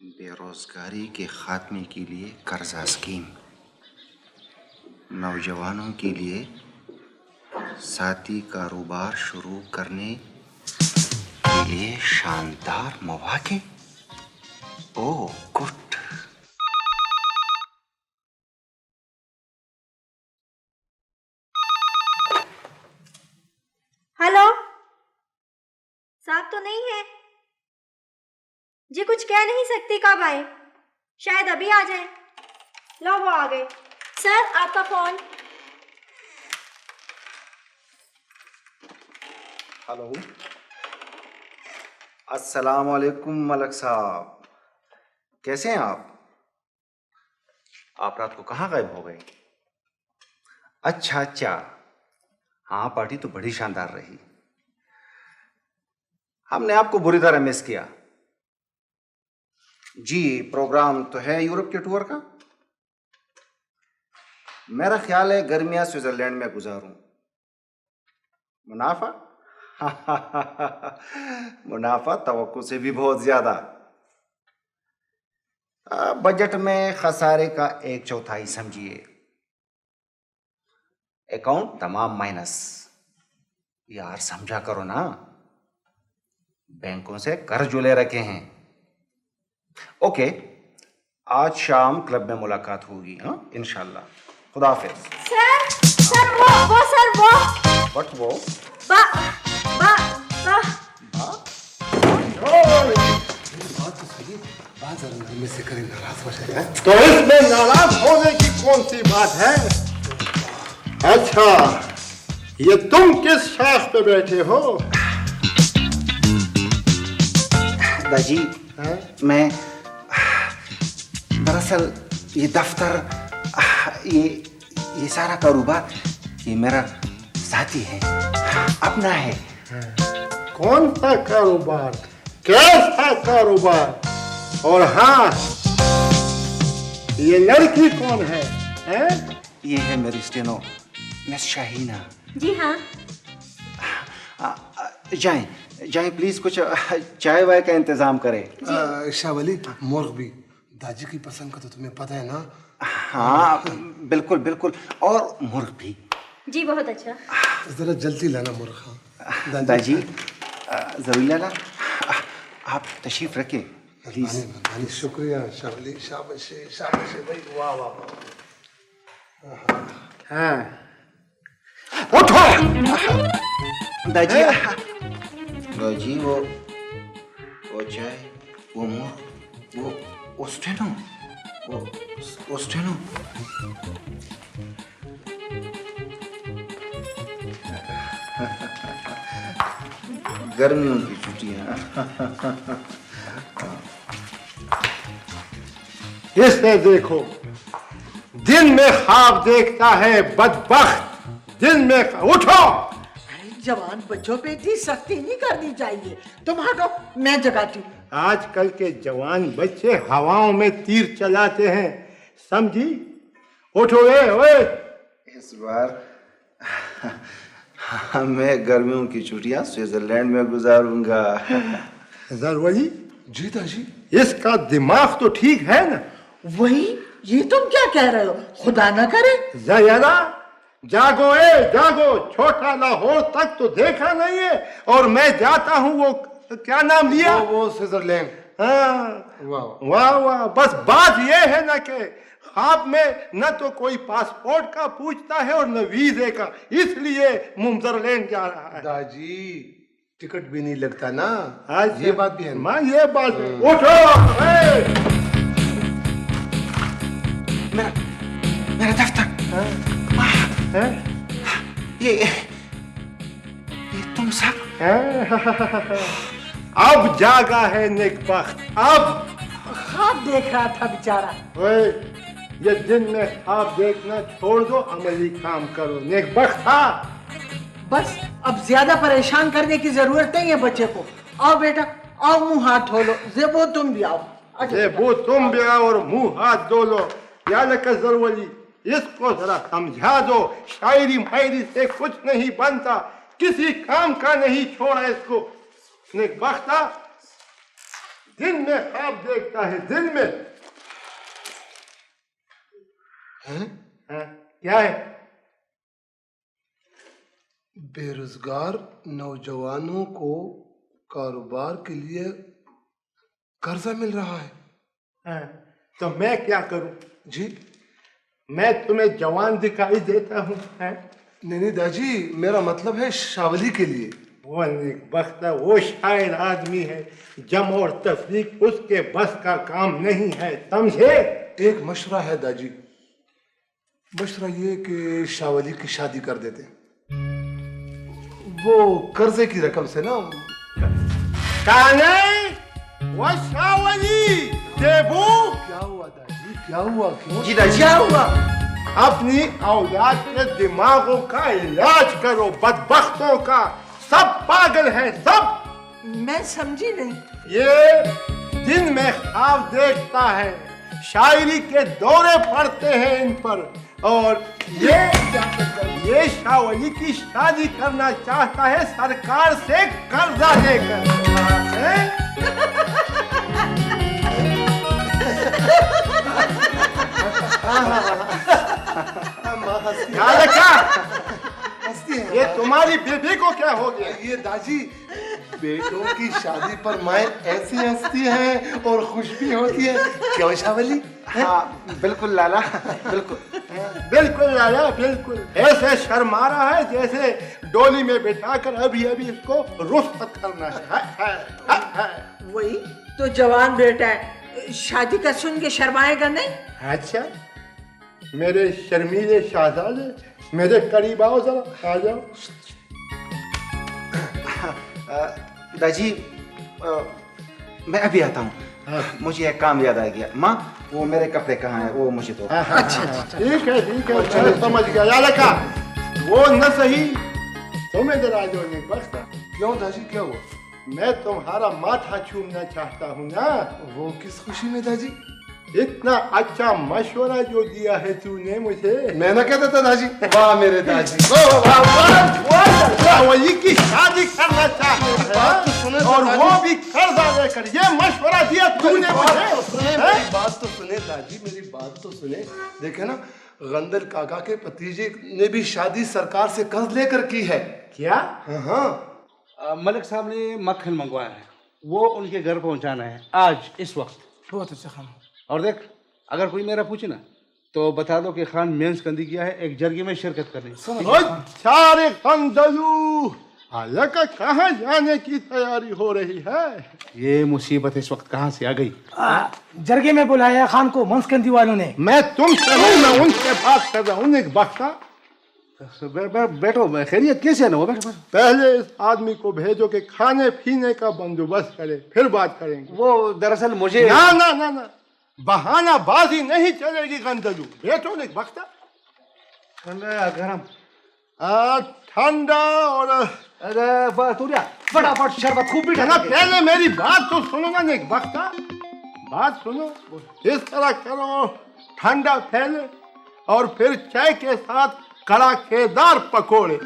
बेरोजगारी के खात्मे के लिए कर्जा स्कीम, नौजवानों के लिए साथी कारोबार शुरू करने के लिए शानदार मौके। Oh good. हेलो, साहब तो नहीं है जी, कुछ कह नहीं सकती कब आए, शायद अभी आ जाए। लो वो आ गए। सर आपका फोन। हेलो, अस्सलाम वालेकुम मलक साहब, कैसे हैं आप? आप रात को कहाँ गायब हो गए? अच्छा, हाँ पार्टी तो बड़ी शानदार रही। हमने आपको बुरी तरह मिस किया। जी, प्रोग्राम तो है यूरोप के टूर का। मेरा ख्याल है गर्मियां स्विट्जरलैंड में गुजारूं। मुनाफा मुनाफा तवक्को से भी बहुत ज्यादा। बजट में खसारे का 1/4 समझिए। अकाउंट तमाम माइनस। यार समझा करो ना, बैंकों से कर्ज जो ले रखे हैं। ओके, आज शाम क्लब में मुलाकात होगी। हाँ इंशाल्लाह। खुदा हाफिज। सर वो सर वो व्हाट वो? बा बा बा तो इसमें नाराज होने की कौन सी बात है? अच्छा, ये तुम किस शाख पे बैठे हो? दादी, मैं दरअसल ये दफ्तर, ये सारा कारोबार ये मेरा साथी है, अपना है। कौन सा कारोबार? कैसा कारोबार? और हाँ, ये लड़की कौन है, हैं? ये है मेरी स्टेनो मिस शाहीना। जी हाँ। जाएं प्लीज, कुछ चाय वाय का इंतजाम करें। शाह वली, मुर्ग भी दादी की पसंद का तो तुम्हें पता है ना? हाँ बिल्कुल, और मुर्ग भी। जी बहुत अच्छा। जरा जल्दी लाना मुर्ग। दादी जरूर लाना। आप तशरीफ रखें प्लीज। शुक्रिया शाह वली, शाबाश भाई, वाह वाह। हाँ, उठो। दादी वो चाय, वो मुर्ग, वो स्टेनो। गर्मियों की छुट्टियां। इसे देखो, दिन में ख्वाब देखता है बदबख्त। दिन में उठो। जवान बच्चों पे इतनी सख्ती नहीं करनी चाहिए। तुम हटो, मैं जगाती हूँ। आजकल के जवान बच्चे हवाओं में तीर चलाते हैं, समझी? उठो ओए। इस बार मैं गर्मियों की छुट्टियां स्विट्जरलैंड में गुजारूंगा। जरवली, जी दाजी। इसका दिमाग तो ठीक है ना? वही, ये तुम क्या कह रहे हो? खुदा ना करे। जयरा, जागो जागो, छोटा लाहौर तक तो देखा नहीं है और मैं जाता हूँ। वो क्या नाम लिया? वो स्विट्जरलैंड। हाँ, वाह वाह वाह। बस बात ये है ना कि ख्वाब में न तो कोई पासपोर्ट का पूछता है और न वीजे का, इसलिए स्विट्जरलैंड जा रहा है। दाजी टिकट भी नहीं लगता ना। आज ये बात भी है। मां, ये बात है। उठो, मेरा दफ्तर। ये तुम सब? अब जागा है नेकबख्त। अब ख्वाब देख रहा था बेचारा। ओए, ये दिन में ख्वाब देखना छोड़ दो, अमली काम करो। नेकबख्त था। बस अब ज्यादा परेशान करने की जरूरत नहीं है बच्चे को। आओ बेटा, आओ, मुंह हाथ धो लो। जेबो तुम भी आओ। ये वो तुम भी आओ और मुंह हाथ धो लो। या लका जरवली, इसको जरा समझा दो, शायरी मायरी से कुछ नहीं बनता, किसी काम का नहीं छोड़ा इसको। नेकबख्ता दिन में ख्वाब देखता है, दिन में। हाँ, क्या है? बेरोजगार नौजवानों को कारोबार के लिए कर्जा मिल रहा है। हाँ, तो मैं क्या करूं? जी मैं तुम्हें जवान दिखाई देता हूं? नहीं नहीं दाजी, मेरा मतलब है शावली के लिए। वो नेकबख्ता वो शायर आदमी है, जम और तफरीक उसके बस का काम नहीं है, समझे? एक मशवरा है दाजी। मशवरा ये कि शावली की शादी कर देते, वो कर्जे की रकम से ना। काने वो शावली देबू। क्या हुआ दादी, क्या हुआ? क्यों? जी दादी। क्या हुआ? अपनी औलाद के दिमागों का इलाज करो, बदबख्तों का। सब पागल हैं, सब। मैं समझी नहीं। ये दिन में ख्वाब देखता है, शायरी के दौरे पड़ते हैं इन पर, और ये शावली की शादी करना चाहता है सरकार से कर्जा लेकर। हैं? क्या लगा? ये तुम्हारी बेबी को क्या हो गया? ये दादी, बेटों की शादी पर माएं ऐसी हंसती हैं और खुश भी होती है, क्यों शावली? हाँ बिल्कुल लाला, बिल्कुल। बिल्कुल लाला, बिल्कुल। ऐसे शर्मा रहा है जैसे डोली में बिठाकर अभी अभी इसको रुख्सत करना है। वही तो जवान बेटा है, शादी का सुन के शर्माएगा नहीं। अच्छा, मेरे शर्मीले शहजादे, मेरे करीब आओ, जरा आ जाओ। दादी, मैं अभी आता हूँ। मुझे एक काम याद आ गया। माँ, वो मेरे कपड़े कहाँ हैं, वो मुझे दो। ठीक है, ठीक है, चलो समझ गया। या लका, वो न सही, तुम्हें जरा जो नेकबख्ता। क्यों दादी, क्या हुआ? मैं तुम्हारा माथा छूमना चाहता हूँ ना। वो किस खुशी में दादी? इतना अच्छा मशवरा जो दिया है तूने मुझे। मैं ना कहता था दादी। वाह मेरे दादी, वही की शादी करना चाहता है और वो भी कर्जा लेकर। ये मशवरा दिया तूने मुझे। मेरी बात तो सुने दादी, मेरी बात तो सुने। देखे ना, गंदर काका के भतीजे ने भी शादी सरकार से कर्ज लेकर की है। क्या? हाँ, मलिक साहब ने मक्खन मंगवाया है, वो उनके घर पहुंचाना है आज इस वक्त। बहुत अच्छा खाना। और देख, अगर कोई मेरा पूछे ना तो बता दो कि खान मेंस कंदी किया है, एक जरगे में शिरकत करनी। सारे कंदलू, हालांकि कहाँ जाने की तैयारी हो रही है? ये मुसीबत इस वक्त कहाँ से आ गई? जरगे में बुलाया खान को मंसकंदी वालों ने। मैं तुमसे नहीं, मैं उनसे बात कर रहा हूँ। एक बख्ता, बैठो, खैरियत कैसे है ना? वो बैठो। पहले इस आदमी को भेजो कि खाने पीने का बंदोबस्त करे, फिर बात करेंगे। वो दरअसल मुझे ना ना ना ना, बहाना बाजी नहीं चलेगी गंदलू। बैठो एक बख्ता। ठंडा गरम ठंडा और फटाफट शरबत खूब भी जनाब, पहले मेरी बात तो सुनो ना एक बख्ता, बात सुनो। इस तरह करो, ठंडा फैले और फिर चाय के साथ कड़ाकेदार पकोड़े।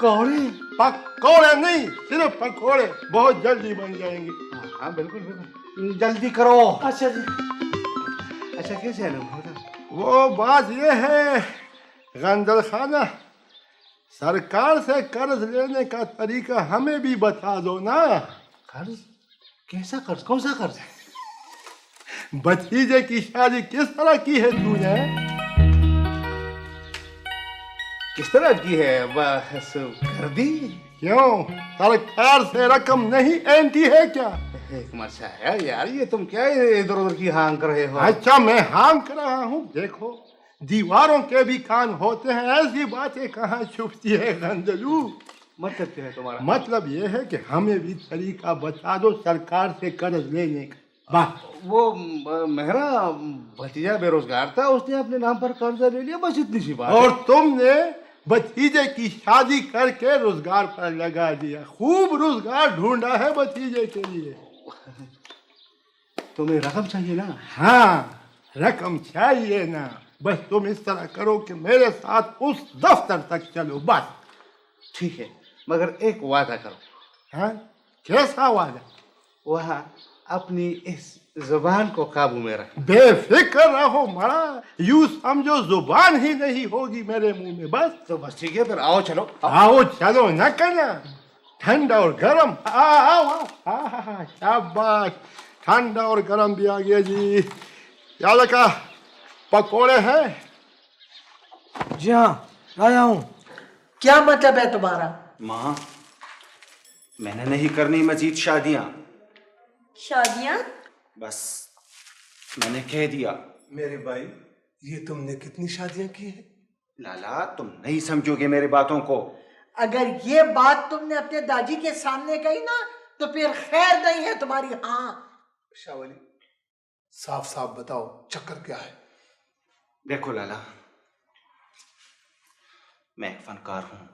पकौड़े? पकौड़े नहीं, सिर्फ पकौड़े बहुत जल्दी बन जाएंगे। हाँ बिल्कुल बिल्कुल, जल्दी करो। अच्छा जी। अच्छा कैसे है? वो बात ये है गंदल खाना, सरकार से कर्ज लेने का तरीका हमें भी बता दो ना। कर्ज? कैसा कर्ज? कौन सा कर्ज? भतीजे की शादी किस तरह की है तूने? किस तरह की है? बस कर दी। क्यों, सरकार से रकम नहीं ऐंठी है क्या? एक मरसा है यार, ये तुम क्या इधर उधर की हाँग कर रहे हो? अच्छा मैं हाँ कर रहा हूँ। देखो दीवारों के भी कान होते हैं, ऐसी बातें कहाँ छुपती है गंदलू। मतलब क्या है तुम्हारा? मतलब ये है कि हमें भी तरीका बता दो सरकार से कर्ज लेने का। वो मेरा भतीजा बेरोजगार था, उसने अपने नाम पर कर्जा ले लिया, बस इतनी सी बात। और तुमने भतीजे की शादी करके रोजगार पर लगा दिया। खूब रोजगार ढूंढा है भतीजे के लिए। तुम्हें रकम चाहिए ना? हाँ रकम चाहिए ना। बस तुम इस तरह करो कि मेरे साथ उस दफ्तर तक चलो बस। ठीक है, मगर एक वादा करो। हाँ कैसा वादा? वहाँ अपनी इस जुबान को काबू में रख। बेफिक्र रहो मरा, यूं समझो जुबान ही नहीं होगी मेरे मुंह में। बस तो बस ठीक है, फिर आओ चलो। आओ चलो न करना, ठंडा और गरम। आओ आओ, हाँ शाबाश, ठंडा और गरम भी आ गया जी। क्या लगा, पकोड़े हैं? जी हाँ, लाया हूँ। क्या मतलब है तुम्हारा? माँ मैंने नहीं करनी मजीद शादियाँ, शादियाँ? बस मैंने कह दिया। मेरे भाई, ये तुमने कितनी शादियां की हैं? लाला तुम नहीं समझोगे मेरी बातों को। अगर ये बात तुमने अपने दादी के सामने कही ना तो फिर खैर नहीं है तुम्हारी। हाँ शावली, साफ साफ बताओ चक्कर क्या है? देखो लाला, मैं एक फनकार हूँ,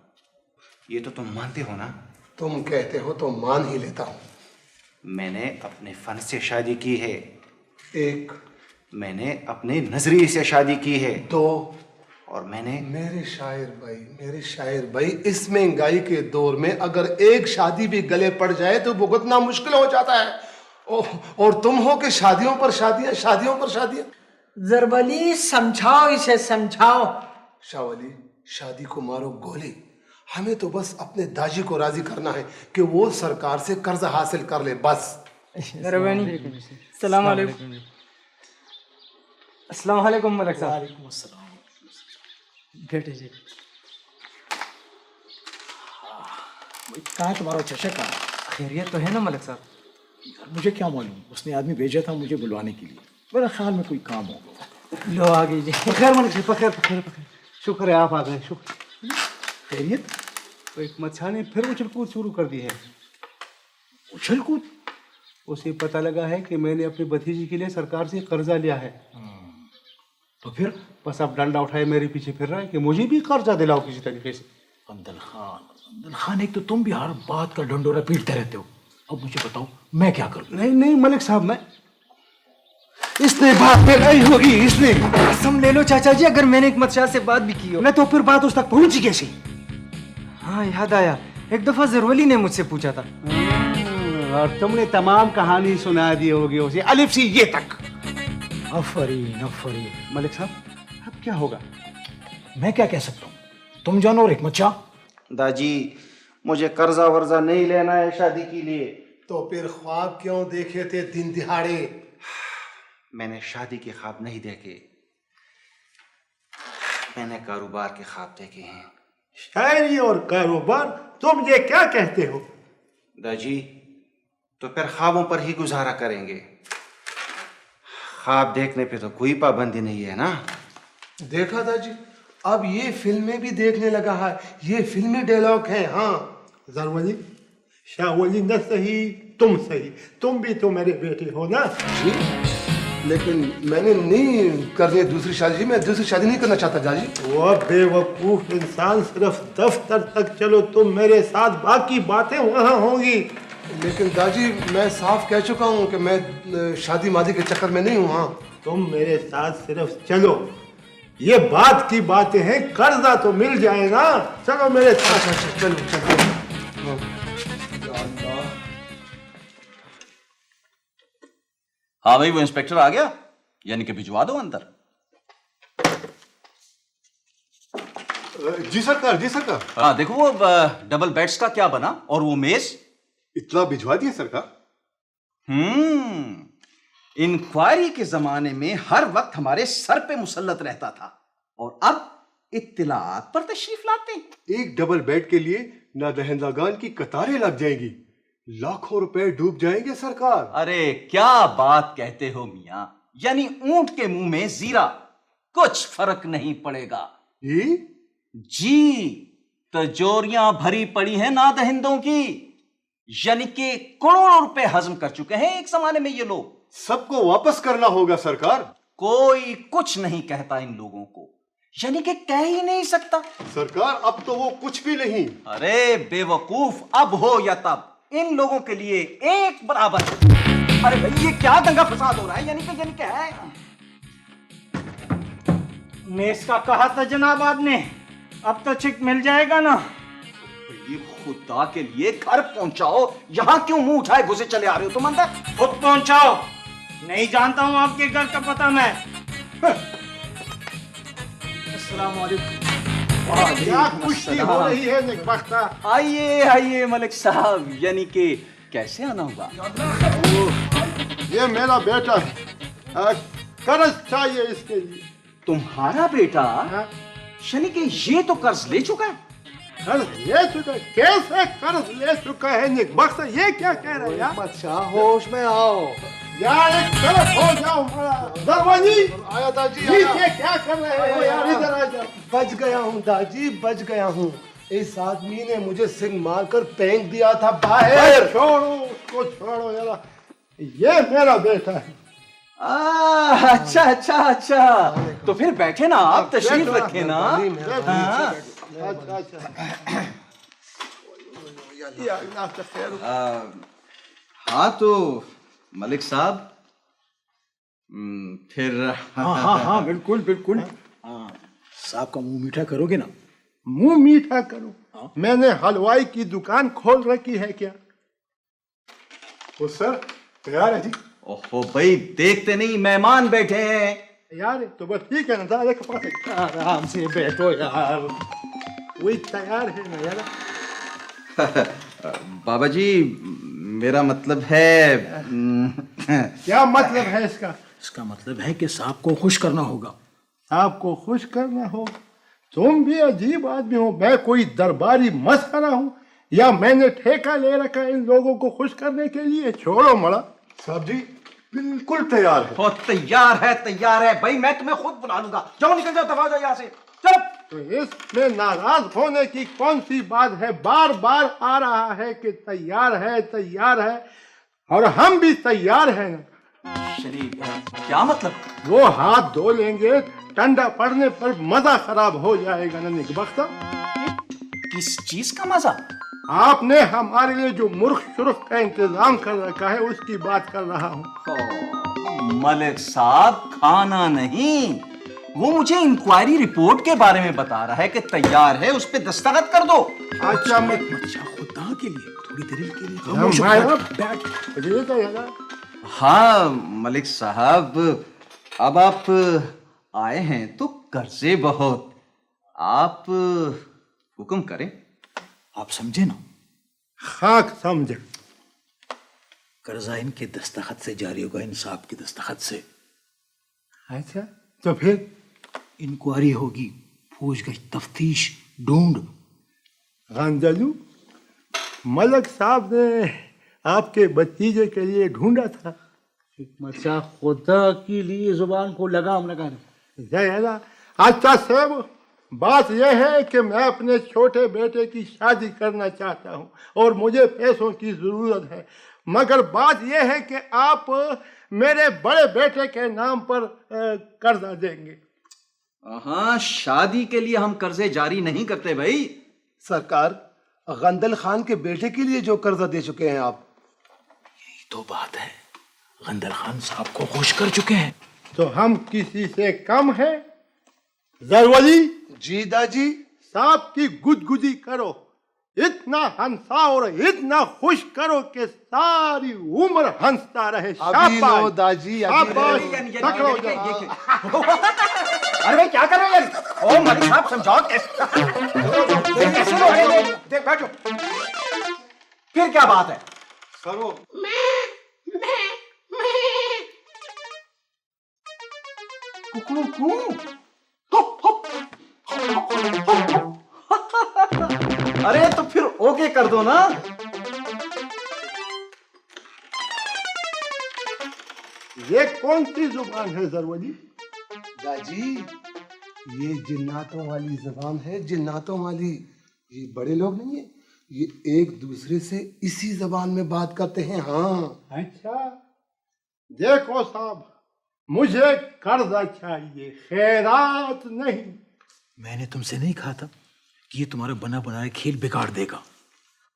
ये तो तुम मानते हो ना? तुम कहते हो तो मान ही लेता हूँ। मैंने अपने फन से शादी की है। एक, मैंने अपने नजरिए से शादी की है। दो, और मैंने मेरे शायर भाई, इस महंगाई के दौर में अगर एक शादी भी गले पड़ जाए तो भुगतना मुश्किल हो जाता है। और तुम हो कि शादियों पर शादियां, शादियों पर शादियां। जरबली समझाओ इसे, समझाओ। शावली, शादी को मारो गोली, हमें तो बस अपने दाजी को राजी करना है कि वो सरकार से कर्ज हासिल कर ले बस। सलाम अलैकुम। अस्सलाम वालेकुम मलिक साहब। बैठे जी। कहाँ तुम्हारा चचा? कहाँ? खैरियत तो है ना मलिक साहब? यार मुझे क्या मालूम, उसने आदमी भेजा था मुझे बुलवाने के लिए। मेरे ख्याल में कोई काम होगा। लो आ गई जी। पखेर मलिक जी, पखेर पखेर पखेर। शुक्र है आप आ गए, शुक्र। खैरियत? तो एक मच्छा ने फिर उछल कूद शुरू कर दी है। उछल कूद? उसे पता लगा है कि मैंने अपनी भतीजी के लिए सरकार से कर्जा लिया है। तो फिर बस अब डंडा उठाए मेरे पीछे फिर रहा है कि मुझे भी कर्जा दिलाओ किसी तरीके से। गंदल खान, एक तो तुम भी हर बात का डंडोरा पीटते रहते हो। अब मुझे बताओ मैं क्या करूं? नहीं नहीं मलिक साहब, मैं इसने बात लगाई होगी, इसने। कसम ले लो चाचा जी, अगर मैंने एक मच्छा से बात भी की हो। नहीं तो फिर बात उस तक पहुंची कैसे? हाँ याद आया, एक दफा जरवली ने मुझसे पूछा था। और तुमने तमाम कहानी सुना दी होगी उसे, अलिफ से ये तक। अफरीन अफरीन। मलिक साहब अब क्या होगा? मैं क्या कह सकता हूँ, तुम जानो और एक मच्छा। दाजी मुझे कर्जा वर्जा नहीं लेना है शादी के लिए। तो फिर ख्वाब क्यों देखे थे दिन दिहाड़े? मैंने शादी के ख्वाब नहीं देखे, मैंने कारोबार के ख्वाब देखे हैं। शायरी और कारोबार, तुम ये क्या कहते हो? दाजी तो फिर ख्वाबों पर ही गुजारा करेंगे, ख्वाब देखने पे तो कोई पाबंदी नहीं है ना। देखा दाजी, अब ये फिल्में भी देखने लगा है, ये फिल्मी डायलॉग है। हाँ जरवली, शाहवली न सही तुम सही, तुम भी तो मेरे बेटे हो ना। जी, लेकिन मैंने नहीं करनी दूसरी शादी जी, मैं दूसरी शादी नहीं करना चाहता दादी। वो बेवकूफ इंसान, सिर्फ दफ्तर तक चलो, तुम मेरे साथ बाकी बातें वहाँ होंगी। लेकिन दादी मैं साफ कह चुका हूँ कि मैं शादी मादी के चक्कर में नहीं हूँ। हाँ तुम मेरे साथ सिर्फ चलो, ये बात की बातें हैं, कर्जा तो मिल जाए ना। चलो मेरे साथ। चलो चलो। हाँ भाई, वो इंस्पेक्टर आ गया, यानी कि भिजवा दो अंदर। जी सरकार, जी सरकार। हाँ देखो, वो डबल बेड्स का क्या बना, और वो मेज? इतना भिजवा दिए सरकार। इंक्वायरी के जमाने में हर वक्त हमारे सर पे मुसल्लत रहता था, और अब इत्तिलात पर तशरीफ लाते हैं। एक डबल बेड के लिए नादहिंदागान की कतारें लग जाएंगी, लाखों रुपए डूब जाएंगे सरकार। अरे क्या बात कहते हो मियां, यानी ऊंट के मुंह में जीरा, कुछ फर्क नहीं पड़ेगा। जी, तिजोरियां भरी पड़ी हैं नादहिंदों की, यानी कि करोड़ों रुपए हजम कर चुके हैं एक जमाने में ये लोग। सबको वापस करना होगा सरकार। कोई कुछ नहीं कहता इन लोगों को, यानी कि कह ही नहीं सकता। सरकार अब तो वो कुछ भी नहीं। अरे बेवकूफ, अब हो या तब इन लोगों के लिए एक बराबर। अरे भाई ये क्या दंगा फसाद हो रहा है, यानी क्या है? मेस का कहा था जनाब आपने, अब तो चेक मिल जाएगा ना? ये खुदा के लिए घर पहुंचाओ, यहां क्यों मुंह उठाए घुसे चले आ रहे हो तुम अंदर? खुद पहुंचाओ, नहीं जानता हूं आपके घर का पता मैं। अस्सलाम वालेकुम। क्या कुश्ती हो रही है नेकबख्ता? आइए आइए मलिक साहब, यानी कि कैसे आना हुआ? ये मेरा बेटा है, कर्ज चाहिए इसके लिए। तुम्हारा बेटा? हाँ? यानी कि ये तो कर्ज ले चुका है। कर्ज ले चुका है? कैसे कर्ज ले चुका है नेकबख्ता? ये क्या कह रहे हैं यार? अच्छा होश में आओ यार एक तरफ हो जाओ। दरवाजी आया दाजी, नीचे क्या कर रहे हो यार? इधर आ जाओ। बच गया हूँ दाजी, बच गया हूँ। इस आदमी ने मुझे सिंग मारकर फेंक दिया था बाहर। छोड़ो उसको, छोड़ो जरा। ये मेरा बेटा है। अच्छा अच्छा अच्छा, तो फिर बैठे ना आप, तशरीफ रखे ना। हाँ। अच्छा अच्छा। या अल्लाह का खैर। हाँ तो मलिक साहब, फिर हाँ बिल्कुल बिल्कुल। साहब का मुंह मीठा करोगे ना? मुंह मीठा करो? मैंने हलवाई की दुकान खोल रखी है क्या? वो सर तैयार है जी। ओहो भाई, देखते नहीं मेहमान बैठे हैं। यार तो बस ठीक है ना, दादा के पास है। आराम से बैठो यार। वही तैयार है ना यार। बाबा जी, मेरा मतलब है क्या मतलब है इसका? इसका मतलब है कि साहब को खुश करना होगा। आपको खुश करना होगा? तुम भी अजीब आदमी हो। मैं कोई दरबारी मसखरा हूँ या मैंने ठेका ले रखा है इन लोगों को खुश करने के लिए? छोड़ो मड़ा। साहब जी बिल्कुल तैयार है। बहुत तैयार है भाई, मैं तुम्हें खुद बुला लूंगा। जाओ निकल जाओ, दफा जाओ यहाँ से, चलो। तो इसमें नाराज होने की कौन सी बात है? बार बार आ रहा है कि तैयार है, और हम भी तैयार हैं ना। शरीफ, क्या मतलब? वो हाथ धो लेंगे, ठंडा पड़ने पर मजा खराब हो जाएगा ना नेकबख्ता। किस चीज का मजा? आपने हमारे लिए जो मुर्ख शुर्ख का इंतजाम कर रखा है उसकी बात कर रहा हूँ। मलिक साहब, खाना नहीं, वो मुझे इंक्वायरी रिपोर्ट के बारे में बता रहा है कि तैयार है, उस पे दस्तखत कर दो। अच्छा मैं अच्छा, खुदा के लिए थोड़ी देर के लिए बैठ। हाँ मलिक साहब, अब आप आए हैं तो कर्जे बहुत, आप हुक्म करें। आप समझे ना? खाक समझे। कर्जा इनके दस्तखत से जारी होगा, इन साहब के दस्तखत से। अच्छा तो फिर इंक्वायरी होगी, पूछगछ, तफ्तीश, ढूंढ। गंजलू, मलक साहब ने आपके भतीजे के लिए ढूंढा था। अच्छा, खुदा के लिए जुबान को लगाम लगा दो। अच्छा साहब, बात यह है कि मैं अपने छोटे बेटे की शादी करना चाहता हूँ और मुझे पैसों की जरूरत है, मगर बात यह है कि आप मेरे बड़े बेटे के नाम पर कर्जा देंगे। हाँ, शादी के लिए हम कर्जे जारी नहीं करते भाई। सरकार, गंदल खान के बेटे के लिए जो कर्जा दे चुके हैं आप। यही तो बात है, गंदल खान साहब को खुश कर चुके हैं। तो हम किसी से कम हैं? जरवली जी दाजी। सांप की गुदगुदी करो, इतना हंसाओ और इतना खुश करो कि सारी उम्र हंसता रहे। अभी लो शाबाश, दाजी, अभी शाबाश, यानी- पकड़ो यानी- जरा। अरे भाई क्या कर रहे हैं? ओ मलिक साहब समझाओ कैसे? कैसे लोग हैं ये? देख बैठो। फिर क्या बात है? करो। अरे तो फिर ओके कर दो ना। ये कौन सी जुबान है जरवली? दाजी ये जिन्नातों वाली जबान है, जिन्नातों वाली। ये बड़े लोग नहीं है, ये एक दूसरे से इसी जबान में बात करते हैं। हाँ अच्छा, देखो साहब, मुझे कर्जा चाहिए, खैरात नहीं। मैंने तुमसे नहीं कहा था कि ये तुम्हारा बना बनाया खेल बिगाड़ देगा।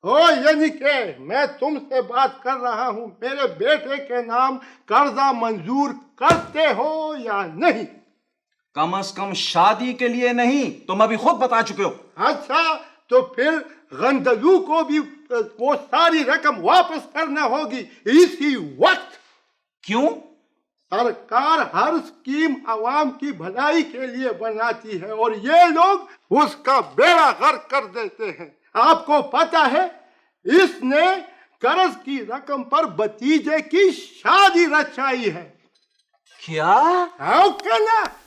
ओ यानी के मैं तुमसे बात कर रहा हूँ, मेरे बेटे के नाम कर्जा मंजूर करते हो या नहीं? कम से कम शादी के लिए नहीं, तुम अभी खुद बता चुके हो। अच्छा, तो फिर गंदलू को भी वो सारी रकम वापस करना होगी इसी वक्त। क्यों? सरकार हर स्कीम आवाम की भलाई के लिए बनाती है और ये लोग उसका बेड़ा गर्क कर देते हैं। आपको पता है, इसने कर्ज की रकम पर भतीजे की शादी रचाई है। क्या? हाँ, कहना